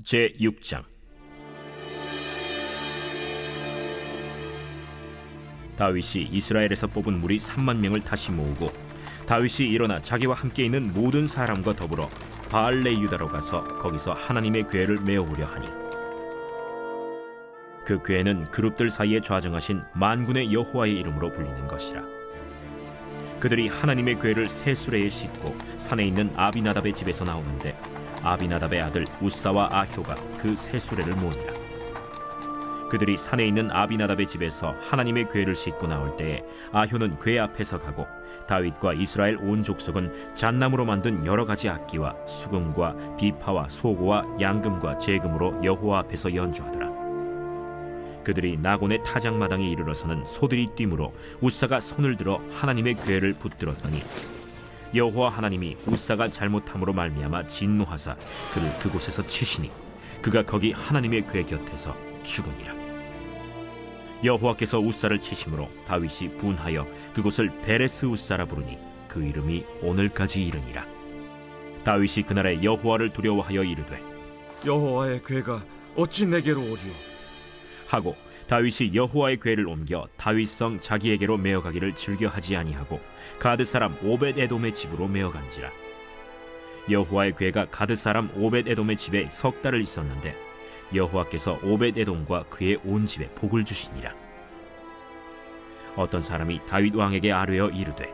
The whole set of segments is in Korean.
제6장. 다윗이 이스라엘에서 뽑은 무리 3만 명을 다시 모으고 다윗이 일어나 자기와 함께 있는 모든 사람과 더불어 바알레 유다로 가서 거기서 하나님의 궤를 메어오려 하니, 그 궤는 그룹들 사이에 좌정하신 만군의 여호와의 이름으로 불리는 것이라. 그들이 하나님의 궤를 새 수레에 싣고 산에 있는 아비나답의 집에서 나오는데, 아비나답의 아들 우사와 아효가 그 새 수레를 모으니라. 그들이 산에 있는 아비나답의 집에서 하나님의 궤를 싣고 나올 때에 아효는 궤 앞에서 가고, 다윗과 이스라엘 온 족속은 잣나무로 만든 여러 가지 악기와 수금과 비파와 소고와 양금과 제금으로 여호와 앞에서 연주하더라. 그들이 나곤의 타작마당에 이르러서는 소들이 뛰므로 우사가 손을 들어 하나님의 궤를 붙들었더니, 여호와 하나님이 우사가 잘못함으로 말미암아 진노하사 그를 그곳에서 치시니 그가 거기 하나님의 궤 곁에서 죽으니라. 여호와께서 우사를 치심으로 다윗이 분하여 그곳을 베레스 우사라 부르니 그 이름이 오늘까지 이르니라. 다윗이 그날에 여호와를 두려워하여 이르되, 여호와의 궤가 어찌 내게로 오리요? 하고 다윗이 여호와의 궤를 옮겨 다윗성 자기에게로 메어가기를 즐겨하지 아니하고 가드 사람 오벳 에돔의 집으로 메어간지라. 여호와의 궤가 가드 사람 오벳 에돔의 집에 석 달을 있었는데 여호와께서 오벳 에돔과 그의 온 집에 복을 주시니라. 어떤 사람이 다윗 왕에게 아뢰어 이르되,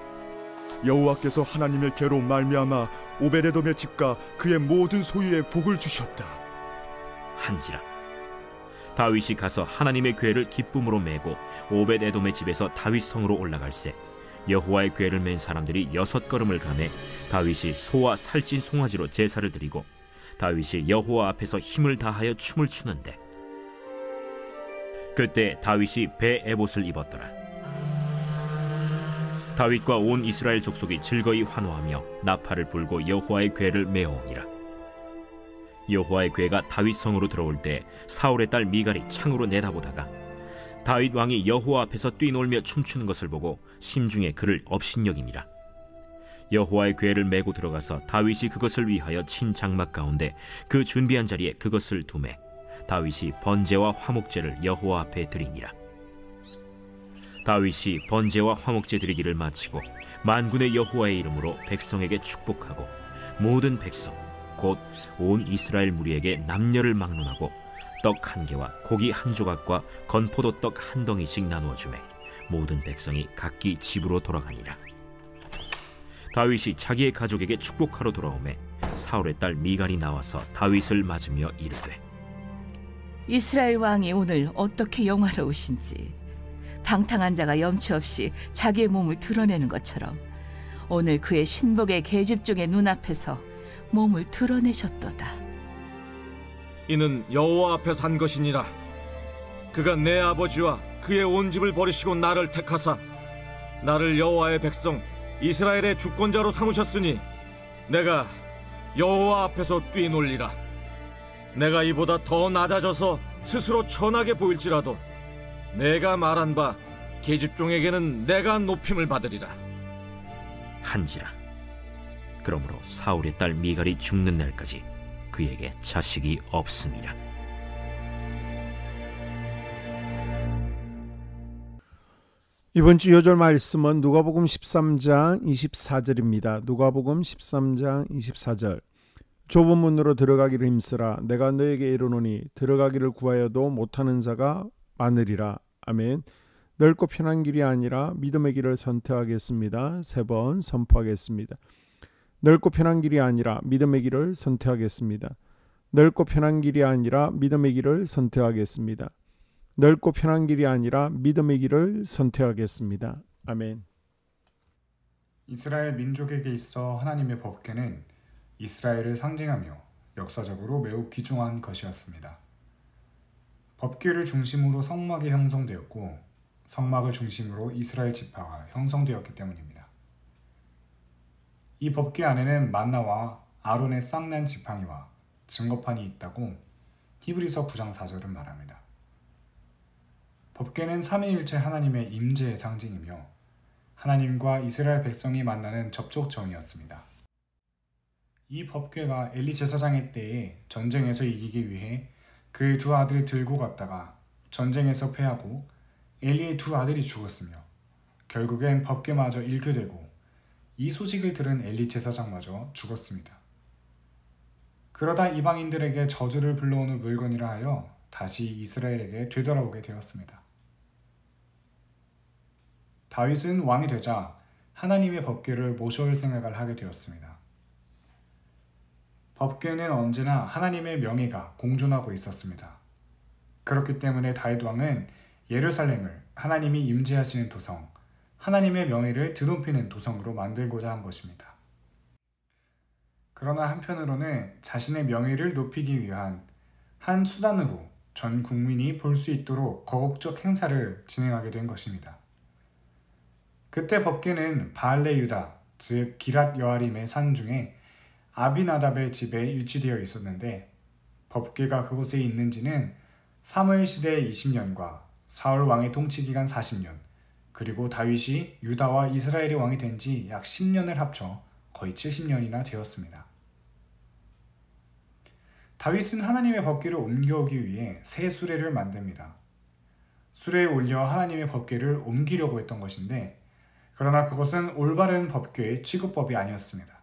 여호와께서 하나님의 궤로 말미암아 오벳 에돔의 집과 그의 모든 소유에 복을 주셨다 한지라. 다윗이 가서 하나님의 궤를 기쁨으로 메고 오벳 에돔의 집에서 다윗 성으로 올라갈새, 여호와의 궤를 맨 사람들이 6걸음을 가매 다윗이 소와 살찐 송아지로 제사를 드리고, 다윗이 여호와 앞에서 힘을 다하여 춤을 추는데, 그때 다윗이 배 에봇을 입었더라. 다윗과 온 이스라엘 족속이 즐거이 환호하며 나팔을 불고 여호와의 궤를 메어오니라. 여호와의 궤가 다윗 성으로 들어올 때 사울의 딸 미갈이 창으로 내다보다가 다윗 왕이 여호와 앞에서 뛰놀며 춤추는 것을 보고 심중에 그를 업신여기니라. 여호와의 궤를 메고 들어가서 다윗이 그것을 위하여 친 장막 가운데 그 준비한 자리에 그것을 두매 다윗이 번제와 화목제를 여호와 앞에 드리니라. 다윗이 번제와 화목제 드리기를 마치고 만군의 여호와의 이름으로 백성에게 축복하고, 모든 백성 곧 온 이스라엘 무리에게 남녀를 막론하고 떡 한 개와 고기 한 조각과 건포도 떡 한 덩이씩 나누어 주매 모든 백성이 각기 집으로 돌아가니라. 다윗이 자기의 가족에게 축복하러 돌아오매 사울의 딸 미갈이 나와서 다윗을 맞으며 이르되, 이스라엘 왕이 오늘 어떻게 영화로우신지, 방탕한 자가 염치 없이 자기의 몸을 드러내는 것처럼 오늘 그의 신복의 계집종의 눈앞에서 몸을 드러내셨도다. 이는 여호와 앞에서 한 것이니라. 그가 내 아버지와 그의 온 집을 버리시고 나를 택하사 나를 여호와의 백성 이스라엘의 주권자로 삼으셨으니 내가 여호와 앞에서 뛰놀리라. 내가 이보다 더 낮아져서 스스로 천하게 보일지라도 내가 말한 바 계집종에게는 내가 높임을 받으리라 한지라. 그러므로 사울의 딸 미갈이 죽는 날까지 그에게 자식이 없음이라. 이번 주 요절 말씀은 누가복음 13장 24절입니다. 누가복음 13장 24절. 좁은 문으로 들어가기를 힘쓰라. 내가 너에게 이르노니 들어가기를 구하여도 못하는 자가 많으리라. 아멘. 넓고 편한 길이 아니라 믿음의 길을 선택하겠습니다. 3번 선포하겠습니다. 넓고 편한 길이 아니라 믿음의 길을 선택하겠습니다. 넓고 편한 길이 아니라 믿음의 길을 선택하겠습니다. 넓고 편한 길이 아니라 믿음의 길을 선택하겠습니다. 아멘. 이스라엘 민족에게 있어 하나님의 법궤는 이스라엘을 상징하며 역사적으로 매우 귀중한 것이었습니다. 법궤를 중심으로 성막이 형성되었고 성막을 중심으로 이스라엘 지파가 형성되었기 때문입니다. 이 법궤 안에는 만나와 아론의 쌍난 지팡이와 증거판이 있다고 히브리서 9장 4절은 말합니다. 법궤는 삼위일체 하나님의 임재의 상징이며 하나님과 이스라엘 백성이 만나는 접촉점이었습니다. 이 법궤가 엘리 제사장의 때에 전쟁에서 이기기 위해 그의 두 아들을 들고 갔다가 전쟁에서 패하고 엘리의 두 아들이 죽었으며 결국엔 법궤마저 잃게 되고 이 소식을 들은 엘리 제사장마저 죽었습니다. 그러다 이방인들에게 저주를 불러오는 물건이라 하여 다시 이스라엘에게 되돌아오게 되었습니다. 다윗은 왕이 되자 하나님의 법궤를 모셔올 생각을 하게 되었습니다. 법궤는 언제나 하나님의 명예가 공존하고 있었습니다. 그렇기 때문에 다윗 왕은 예루살렘을 하나님이 임재하시는 도성, 하나님의 명예를 드높이는 도성으로 만들고자 한 것입니다. 그러나 한편으로는 자신의 명예를 높이기 위한 한 수단으로 전 국민이 볼 수 있도록 거국적 행사를 진행하게 된 것입니다. 그때 법궤는 바알레 유다, 즉 기랏 여아림의 산 중에 아비나답의 집에 유치되어 있었는데 법궤가 그곳에 있는지는 사무엘 시대 20년과 사울 왕의 통치 기간 40년, 그리고 다윗이 유다와 이스라엘의 왕이 된 지 약 10년을 합쳐 거의 70년이나 되었습니다. 다윗은 하나님의 법궤를 옮겨오기 위해 새 수레를 만듭니다. 수레에 올려 하나님의 법궤를 옮기려고 했던 것인데, 그러나 그것은 올바른 법궤의 취급법이 아니었습니다.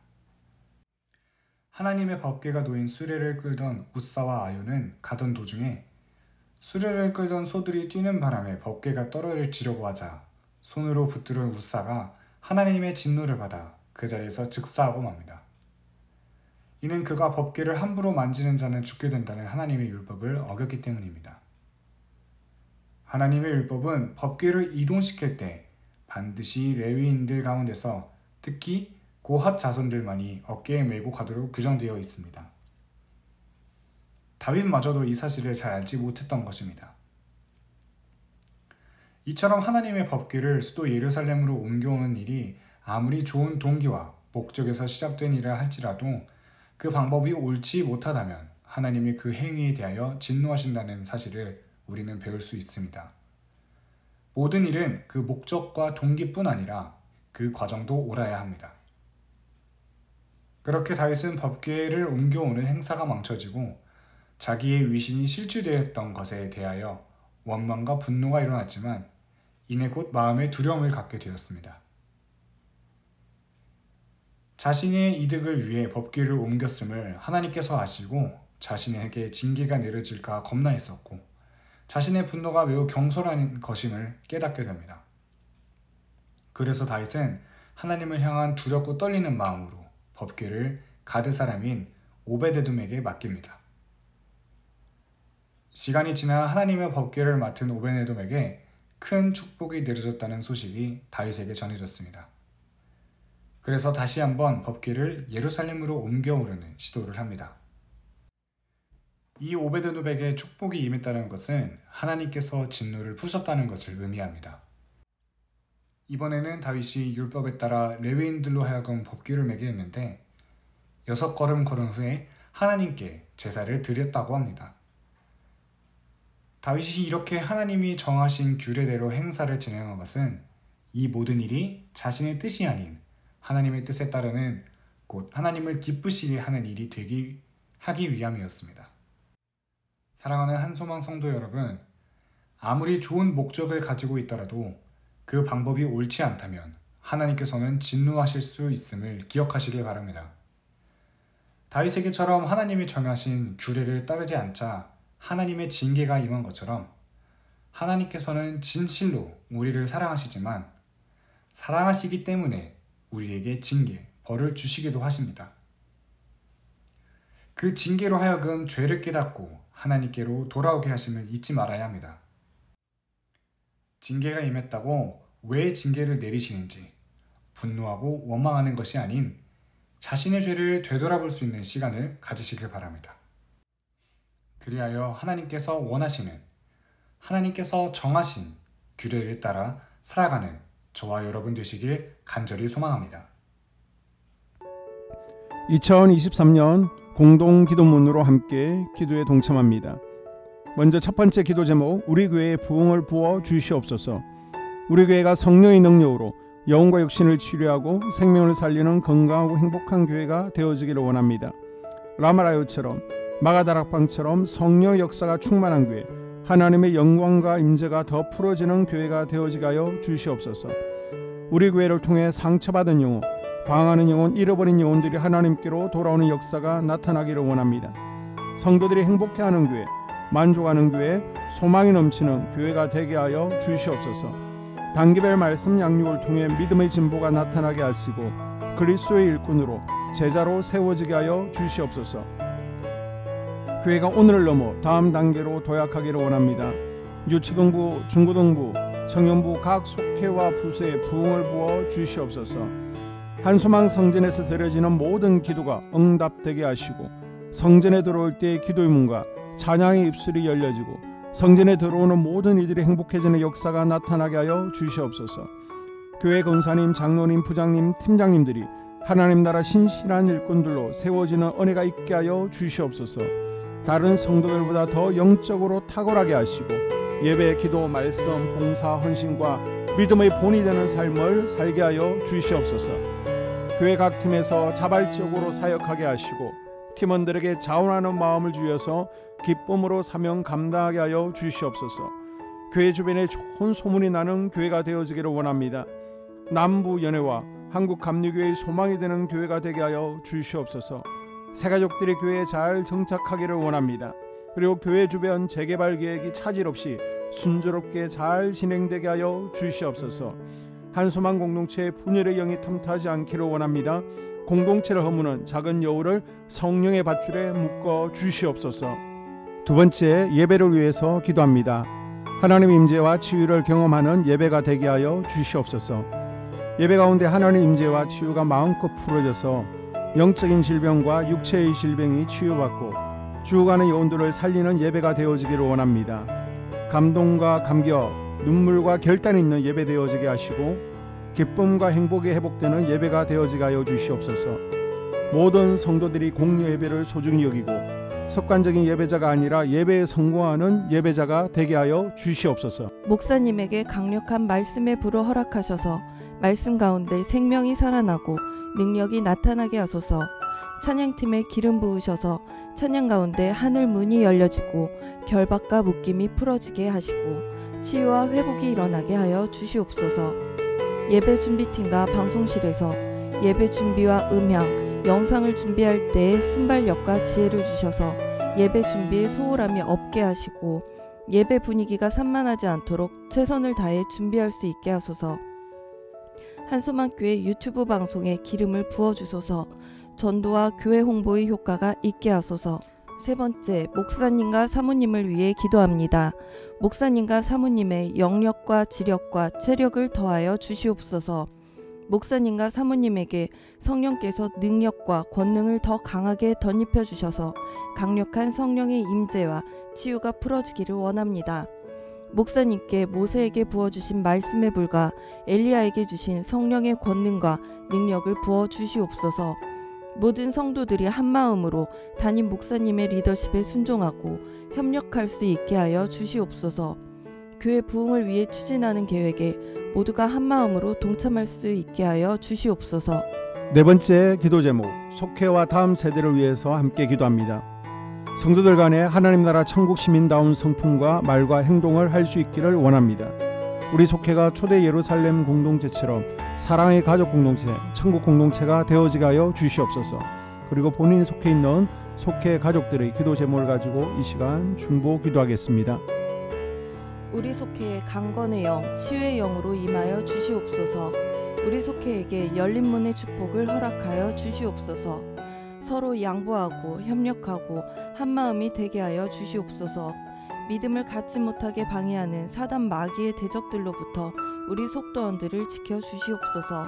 하나님의 법궤가 놓인 수레를 끌던 웃사와 아요는 가던 도중에 수레를 끌던 소들이 뛰는 바람에 법궤가 떨어지려고 하자 손으로 붙들은 웃사가 하나님의 진노를 받아 그 자리에서 즉사하고 맙니다. 이는 그가 법궤를 함부로 만지는 자는 죽게 된다는 하나님의 율법을 어겼기 때문입니다. 하나님의 율법은 법궤를 이동시킬 때 반드시 레위인들 가운데서 특히 고핫 자손들만이 어깨에 메고 가도록 규정되어 있습니다. 다윗마저도 이 사실을 잘 알지 못했던 것입니다. 이처럼 하나님의 법궤를 수도 예루살렘으로 옮겨오는 일이 아무리 좋은 동기와 목적에서 시작된 일이라 할지라도 그 방법이 옳지 못하다면 하나님이 그 행위에 대하여 진노하신다는 사실을 우리는 배울 수 있습니다. 모든 일은 그 목적과 동기뿐 아니라 그 과정도 옳아야 합니다. 그렇게 다윗은 법궤를 옮겨오는 행사가 망쳐지고 자기의 위신이 실추되었던 것에 대하여 원망과 분노가 일어났지만 이내 곧 마음의 두려움을 갖게 되었습니다. 자신의 이득을 위해 법궤를 옮겼음을 하나님께서 아시고 자신에게 징계가 내려질까 겁나했었고 자신의 분노가 매우 경솔한 것임을 깨닫게 됩니다. 그래서 다윗은 하나님을 향한 두렵고 떨리는 마음으로 법궤를 가드 사람인 오베데돔에게 맡깁니다. 시간이 지나 하나님의 법궤를 맡은 오베데돔에게 큰 축복이 내려졌다는 소식이 다윗에게 전해졌습니다. 그래서 다시 한번 법궤를 예루살렘으로 옮겨오려는 시도를 합니다. 이 오베데돔에게 축복이 임했다는 것은 하나님께서 진노를 푸셨다는 것을 의미합니다. 이번에는 다윗이 율법에 따라 레위인들로 하여금 법궤를 매게 했는데 6걸음 걸은 후에 하나님께 제사를 드렸다고 합니다. 다윗이 이렇게 하나님이 정하신 규례대로 행사를 진행한 것은 이 모든 일이 자신의 뜻이 아닌 하나님의 뜻에 따르는 곧 하나님을 기쁘시게 하는 일이 하기 위함이었습니다. 사랑하는 한소망 성도 여러분, 아무리 좋은 목적을 가지고 있더라도 그 방법이 옳지 않다면 하나님께서는 진노하실 수 있음을 기억하시길 바랍니다. 다윗에게처럼 하나님이 정하신 규례를 따르지 않자 하나님의 징계가 임한 것처럼 하나님께서는 진실로 우리를 사랑하시지만 사랑하시기 때문에 우리에게 징계, 벌을 주시기도 하십니다. 그 징계로 하여금 죄를 깨닫고 하나님께로 돌아오게 하심을 잊지 말아야 합니다. 징계가 임했다고 왜 징계를 내리시는지 분노하고 원망하는 것이 아닌 자신의 죄를 되돌아볼 수 있는 시간을 가지시길 바랍니다. 그리하여 하나님께서 원하시는, 하나님께서 정하신 규례를 따라 살아가는 저와 여러분 되시길 간절히 소망합니다. 2023년 공동기도문으로 함께 기도에 동참합니다. 먼저 첫 번째 기도 제목, 우리 교회에 부흥을 부어 주시옵소서. 우리 교회가 성령의 능력으로 영혼과 육신을 치료하고 생명을 살리는 건강하고 행복한 교회가 되어지기를 원합니다. 라마라요처럼 마가다락방처럼 성령의 역사가 충만한 교회, 하나님의 영광과 임재가 더 풀어지는 교회가 되어지게 하여 주시옵소서. 우리 교회를 통해 상처받은 영혼, 방황하는 영혼, 잃어버린 영혼들이 하나님께로 돌아오는 역사가 나타나기를 원합니다. 성도들이 행복해하는 교회, 만족하는 교회, 소망이 넘치는 교회가 되게 하여 주시옵소서. 단기별 말씀 양육을 통해 믿음의 진보가 나타나게 하시고 그리스도의 일꾼으로 제자로 세워지게 하여 주시옵소서. 교회가 오늘을 넘어 다음 단계로 도약하기를 원합니다. 유치동부, 중고등부, 청년부 각 속회와 부서에 부흥을 부어 주시옵소서. 한소망 성전에서 드려지는 모든 기도가 응답되게 하시고 성전에 들어올 때의 기도의 문과 찬양의 입술이 열려지고 성전에 들어오는 모든 이들이 행복해지는 역사가 나타나게 하여 주시옵소서. 교회 권사님, 장로님, 부장님, 팀장님들이 하나님 나라 신실한 일꾼들로 세워지는 은혜가 있게 하여 주시옵소서. 다른 성도들보다 더 영적으로 탁월하게 하시고 예배, 기도, 말씀, 봉사, 헌신과 믿음의 본이 되는 삶을 살게 하여 주시옵소서. 교회 각 팀에서 자발적으로 사역하게 하시고 팀원들에게 자원하는 마음을 주셔서 기쁨으로 사명 감당하게 하여 주시옵소서. 교회 주변에 좋은 소문이 나는 교회가 되어지기를 원합니다. 남부 연회와 한국 감리교회의 소망이 되는 교회가 되게 하여 주시옵소서. 새가족들이 교회에 잘 정착하기를 원합니다. 그리고 교회 주변 재개발 계획이 차질 없이 순조롭게 잘 진행되게 하여 주시옵소서. 한소망 공동체의 분열의 영이 틈타지 않기를 원합니다. 공동체를 허무는 작은 여우를 성령의 밧줄에 묶어 주시옵소서. 두 번째, 예배를 위해서 기도합니다. 하나님의 임재와 치유를 경험하는 예배가 되게 하여 주시옵소서. 예배 가운데 하나님의 임재와 치유가 마음껏 풀어져서 영적인 질병과 육체의 질병이 치유받고 죽어가는 영혼들을 살리는 예배가 되어지기를 원합니다. 감동과 감격, 눈물과 결단이 있는 예배 되어지게 하시고 기쁨과 행복이 회복되는 예배가 되어지게 하여 주시옵소서. 모든 성도들이 공유 예배를 소중히 여기고 습관적인 예배자가 아니라 예배에 성공하는 예배자가 되게 하여 주시옵소서. 목사님에게 강력한 말씀의 불을 허락하셔서 말씀 가운데 생명이 살아나고 능력이 나타나게 하소서. 찬양팀에 기름 부으셔서 찬양 가운데 하늘 문이 열려지고 결박과 묶임이 풀어지게 하시고 치유와 회복이 일어나게 하여 주시옵소서. 예배 준비팀과 방송실에서 예배 준비와 음향, 영상을 준비할 때의 순발력과 지혜를 주셔서 예배 준비에 소홀함이 없게 하시고 예배 분위기가 산만하지 않도록 최선을 다해 준비할 수 있게 하소서. 한소망교회 유튜브 방송에 기름을 부어주소서. 전도와 교회 홍보의 효과가 있게 하소서. 세 번째, 목사님과 사모님을 위해 기도합니다. 목사님과 사모님의 영력과 지력과 체력을 더하여 주시옵소서. 목사님과 사모님에게 성령께서 능력과 권능을 더 강하게 덧입혀 주셔서 강력한 성령의 임재와 치유가 풀어지기를 원합니다. 목사님께 모세에게 부어주신 말씀의 불과 엘리야에게 주신 성령의 권능과 능력을 부어 주시옵소서. 모든 성도들이 한마음으로 담임 목사님의 리더십에 순종하고 협력할 수 있게 하여 주시옵소서. 교회 부흥을 위해 추진하는 계획에 모두가 한마음으로 동참할 수 있게 하여 주시옵소서. 네 번째 기도 제목, 속회와 다음 세대를 위해서 함께 기도합니다. 성도들 간에 하나님 나라 천국 시민다운 성품과 말과 행동을 할 수 있기를 원합니다. 우리 속회가 초대 예루살렘 공동체처럼 사랑의 가족 공동체, 천국 공동체가 되어지게 하여 주시옵소서. 그리고 본인이 속해 있는 속회 가족들의 기도 제목을 가지고 이 시간 중보 기도하겠습니다. 우리 속회에 강건의 영, 치유의 영으로 임하여 주시옵소서. 우리 속회에게 열린 문의 축복을 허락하여 주시옵소서. 서로 양보하고 협력하고 한마음이 되게 하여 주시옵소서. 믿음을 갖지 못하게 방해하는 사단 마귀의 대적들로부터 우리 속도원들을 지켜주시옵소서.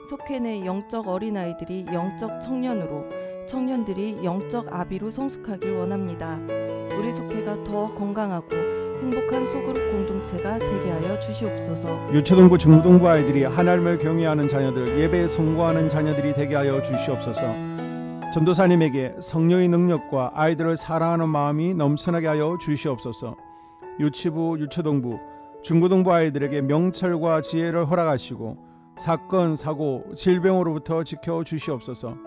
속회 내 영적 어린아이들이 영적 청년으로, 청년들이 영적 아비로 성숙하길 원합니다. 우리 속회가 더 건강하고 행복한 소그룹 공동체가 되게 하여 주시옵소서. 유초등부, 중고등부 아이들이 하나님을 경외하는 자녀들, 예배에 성공하는 자녀들이 되게 하여 주시옵소서. 전도사님에게 성령의 능력과 아이들을 사랑하는 마음이 넘쳐나게 하여 주시옵소서. 유치부, 유초등부, 중고등부 아이들에게 명철과 지혜를 허락하시고 사건, 사고, 질병으로부터 지켜 주시옵소서.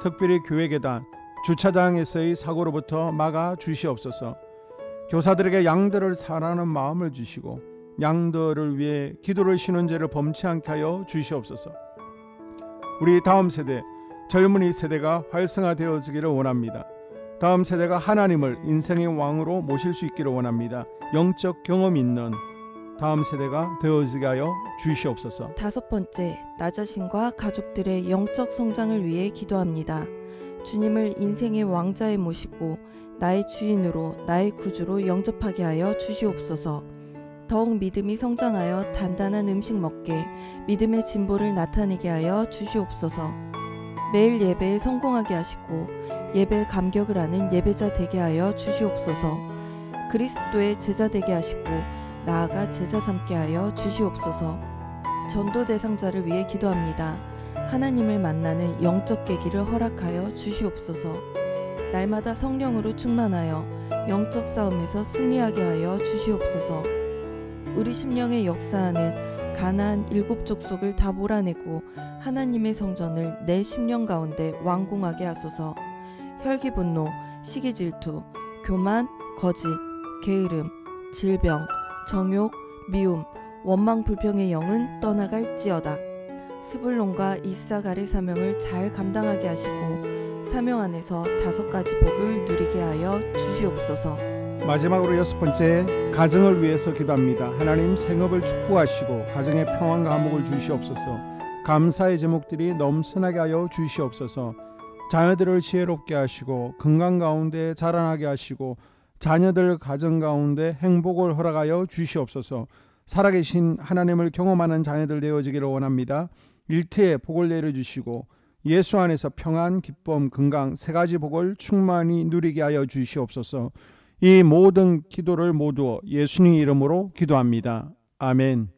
특별히 교회 계단, 주차장에서의 사고로부터 막아 주시옵소서. 교사들에게 양들을 사랑하는 마음을 주시고 양들을 위해 기도를 쉬는 죄를 범치 않게 하여 주시옵소서. 우리 다음 세대, 젊은이 세대가 활성화되어지기를 원합니다. 다음 세대가 하나님을 인생의 왕으로 모실 수 있기를 원합니다. 영적 경험 있는 다음 세대가 되어지게 하여 주시옵소서. 5번째, 나 자신과 가족들의 영적 성장을 위해 기도합니다. 주님을 인생의 왕자에 모시고 나의 주인으로, 나의 구주로 영접하게 하여 주시옵소서. 더욱 믿음이 성장하여 단단한 음식 먹게, 믿음의 진보를 나타내게 하여 주시옵소서. 매일 예배에 성공하게 하시고 예배에 감격을 하는 예배자 되게 하여 주시옵소서. 그리스도의 제자 되게 하시고 나아가 제자 삼게 하여 주시옵소서. 전도 대상자를 위해 기도합니다. 하나님을 만나는 영적 계기를 허락하여 주시옵소서. 날마다 성령으로 충만하여 영적 싸움에서 승리하게 하여 주시옵소서. 우리 심령에 역사하는 가나안 7 족속을 다 몰아내고 하나님의 성전을 내 심령 가운데 완공하게 하소서. 혈기 분노, 시기 질투, 교만, 거짓, 게으름, 질병, 정욕, 미움, 원망 불평의 영은 떠나갈지어다. 스불론과 이사갈의 사명을 잘 감당하게 하시고 사명 안에서 5가지 복을 누리게 하여 주시옵소서. 마지막으로 6번째, 가정을 위해서 기도합니다. 하나님 생업을 축복하시고 가정에 평안과 화목을 주시옵소서. 감사의 제목들이 넘쳐나게 하여 주시옵소서. 자녀들을 지혜롭게 하시고 건강 가운데 자라나게 하시고 자녀들 가정 가운데 행복을 허락하여 주시옵소서. 살아계신 하나님을 경험하는 자녀들 되어지기를 원합니다. 일태에 복을 내려주시고 예수 안에서 평안, 기쁨, 건강 3가지 복을 충만히 누리게 하여 주시옵소서. 이 모든 기도를 모두 예수님 이름으로 기도합니다. 아멘.